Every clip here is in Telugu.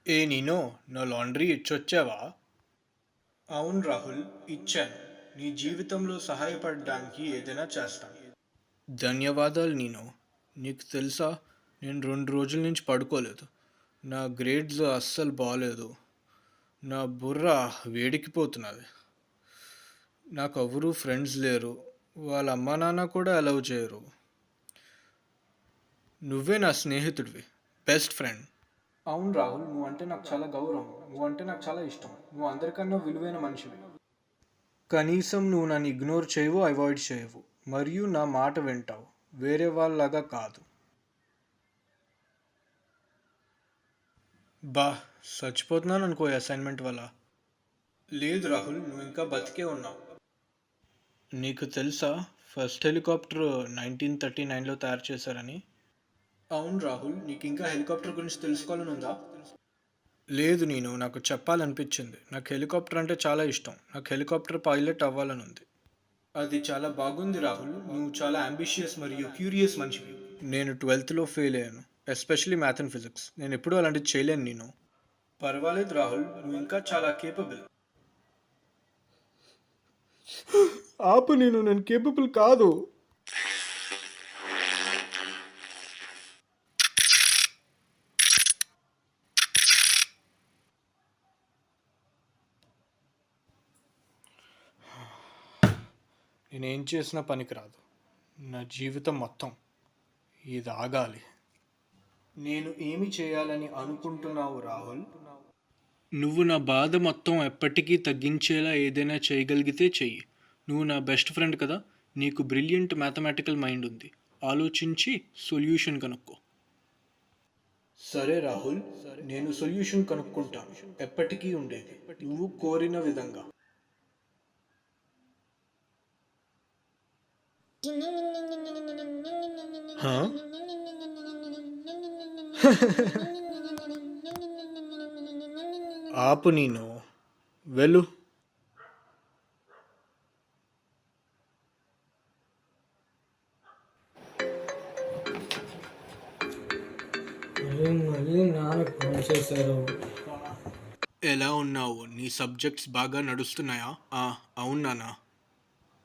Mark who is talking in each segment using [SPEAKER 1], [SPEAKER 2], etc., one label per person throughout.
[SPEAKER 1] ఏ నీనో, నా లాండ్రీ ఇచ్చొచ్చావా? అవును రాహుల్, ఇచ్చాను. నీ జీవితంలో సహాయపడడానికి ఏదైనా చేస్తాను. ధన్యవాదాలు నీనో. నీకు తెలుసా, నేను 2 రోజుల నుంచి పడుకోలేదు. నా గ్రేడ్స్ అస్సలు బాగాలేదు. నా బుర్ర వేడికిపోతున్నది. నాకు ఎవరు ఫ్రెండ్స్ లేరు. వాళ్ళ అమ్మా నాన్న కూడా అలౌ చేయరు. నువ్వే నా స్నేహితుడివి, బెస్ట్ ఫ్రెండ్. అవును రాహుల్, నువ్వంటే నాకు చాలా గౌరవం. నువ్వంటే నాకు చాలా ఇష్టం. నువ్వు అందరికన్నా విలువైన మనిషివి. కనీసం నువ్వు నన్ను ఇగ్నోర్ చేయవు, అవాయిడ్ చేయవు, మరియు నా మాట వింటావు. వేరే వాళ్ళలాగా కాదు. బా, చచ్చిపోతున్నాను అనుకో అసైన్మెంట్ వల్ల. లేదు రాహుల్, నువ్వు ఇంకా బతికే ఉన్నావు. నీకు తెలుసా, ఫస్ట్ హెలికాప్టర్ 1939లో తయారు చేశారని? అవును రాహుల్, నీకు ఇంకా హెలికాప్టర్ గురించి తెలుసుకోవాలని ఉందా? లేదు, నాకు చెప్పాలనిపించింది. నాకు హెలికాప్టర్ అంటే చాలా ఇష్టం. నాకు హెలికాప్టర్ పైలట్ అవ్వాలని ఉంది. అది చాలా బాగుంది రాహుల్. నువ్వు చాలా అంబిషియస్ మరియు క్యూరియస్ మనిషివి. నేను 12th ఫెయిల్ అయ్యాను, ఎస్పెషలీ మ్యాథ్ అండ్ ఫిజిక్స్. నేను ఎప్పుడూ అలాంటిది చేయలేను. పర్వాలేదు రాహుల్, నువ్వు ఇంకా చాలా కేపబుల్. ఆపు, నేను కేపబుల్ కాదు. నేనేం చేసినా పనికిరాదు. నా జీవితం మొత్తం ఇది ఆగాలి. నేను ఏమి చేయాలని అనుకుంటున్నావు రాహుల్? నువ్వు నా బాధ మొత్తం ఎప్పటికీ తగ్గించేలా ఏదైనా చేయగలిగితే చెయ్యి. నువ్వు నా బెస్ట్ ఫ్రెండ్ కదా. నీకు బ్రిలియంట్ మ్యాథమెటికల్ మైండ్ ఉంది. ఆలోచించి సొల్యూషన్ కనుక్కో. సరే రాహుల్, నేను సొల్యూషన్ కనుక్కుంటాను. ఎప్పటికీ ఉండేది, నువ్వు కోరిన విధంగా. హా? ఆపు, వెళ్ళు.
[SPEAKER 2] మళ్ళీ నాన్న ఫోన్ చేశారు.
[SPEAKER 1] ఎలా ఉన్నావు? నీ సబ్జెక్ట్స్ బాగా నడుస్తున్నాయా? అవును నాన్న.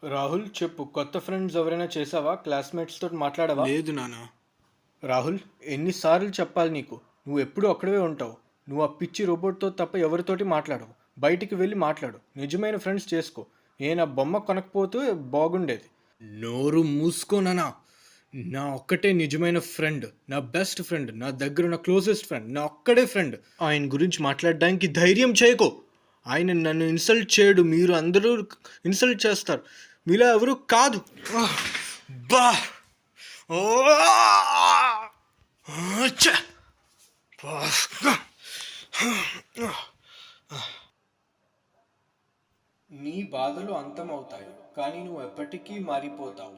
[SPEAKER 1] రాహుల్ చెప్పు, కొత్త ఫ్రెండ్స్ ఎవరైనా చేసావా? క్లాస్మేట్స్ తోటి మాట్లాడవా? లేదు నాన్న. రాహుల్, ఎన్నిసార్లు చెప్పాలి నీకు? నువ్వు ఎప్పుడూ అక్కడే ఉంటావు. నువ్వు ఆ పిచ్చి రోబోట్తో తప్ప ఎవరితోటి మాట్లాడవు. బయటికి వెళ్ళి మాట్లాడు. నిజమైన ఫ్రెండ్స్ చేసుకో. నా బొమ్మ కొనకపోతే బాగుండేది. నోరు మూసుకోనా? నా ఒక్కటే నిజమైన ఫ్రెండ్, నా బెస్ట్ ఫ్రెండ్, నా దగ్గర ఉన్న క్లోజెస్ట్ ఫ్రెండ్, నా ఒక్కడే ఫ్రెండ్. ఆయన గురించి మాట్లాడడానికి ధైర్యం చేయకో. ఆయన నన్ను ఇన్సల్ట్ చేయడు. మీరు అందరూ ఇన్సల్ట్ చేస్తారు. మీలో ఎవరు కాదు. బా, ఓ, ఛ! నీ బాధలు అంతమవుతాయి, కానీ నువ్వు ఎప్పటికీ మారిపోతావు.